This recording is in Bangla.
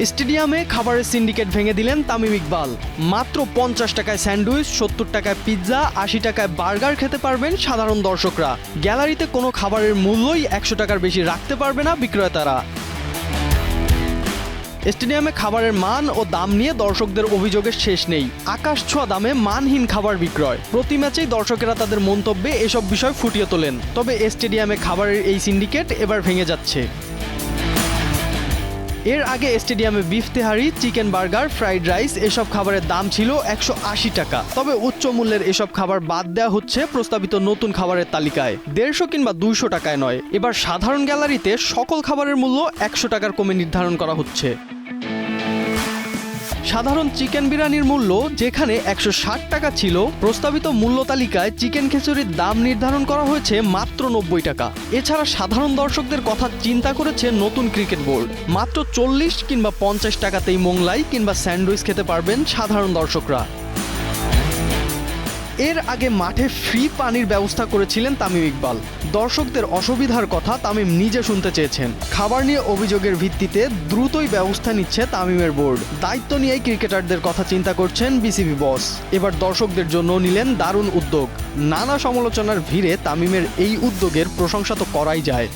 স্টেডিয়ামে খাবারের সিন্ডিকেট ভেঙে দিলেন তামিম ইকবাল। মাত্র 50 টাকায় স্যান্ডউইচ, 70 টাকায় পিৎজা, 80 টাকায় বার্গার খেতে পারবেন সাধারণ দর্শকরা। গ্যালারিতে কোনো খাবারের মূল্যই 100 টাকার বেশি রাখতে পারবে না বিক্রেতারা। স্টেডিয়ামে খাবারের মান ও দাম নিয়ে দর্শকদের অভিযোগের শেষ নেই। আকাশ ছোঁয়া দামে মানহীন খাবার বিক্রয়। প্রতি ম্যাচেই দর্শকেরা তাদের মন্তব্যে এসব বিষয় ফুটিয়ে তোলেন। তবে স্টেডিয়ামে খাবারের এই সিন্ডিকেট এবার ভেঙে যাচ্ছে। এর আগে স্টেডিয়ামে বিফ তেহারি, চিকেন বার্গার, ফ্রাইড রাইস এসব খাবারের দাম ছিল 180 টাকা। তবে উচ্চ মূল্যের এসব খাবার বাদ দেওয়া হচ্ছে প্রস্তাবিত নতুন খাবারের তালিকায়। 150 কিংবা 200 টাকায় নয়, এবার সাধারণ গ্যালারিতে সকল খাবারের মূল্য 100 টাকার কমে নির্ধারণ করা হচ্ছে। সাধারণ চিকেন বিরিয়ানির মূল্য যেখানে 160 টাকা ছিল, প্রস্তাবিত মূল্য তালিকায় চিকেন খিচুড়ির দাম নির্ধারণ করা হয়েছে মাত্র 90 টাকা। এছাড়া সাধারণ দর্শকদের কথা চিন্তা করেছে নতুন ক্রিকেট বোর্ড। মাত্র 40 কিংবা 50 টাকাতেই মোংলাই কিংবা স্যান্ডউইচ খেতে পারবেন সাধারণ দর্শকরা। এর আগে মাঠে ফ্রি পানির ব্যবস্থা করেছিলেন তামিম ইকবাল। দর্শকদের অসুবিধার কথা তামিম নিজে শুনতে চেয়েছেন। খাবার নিয়ে অভিযোগের ভিত্তিতে দ্রুতই ব্যবস্থা নিচ্ছে তামিমের বোর্ড। দায়িত্ব নিয়েই ক্রিকেটারদের কথা চিন্তা করছেন বিসিবি বস। এবার দর্শকদের জন্য নিলেন দারুণ উদ্যোগ। নানা সমালোচনার ভিড়ে তামিমের এই উদ্যোগের প্রশংসা তো করাই যায়।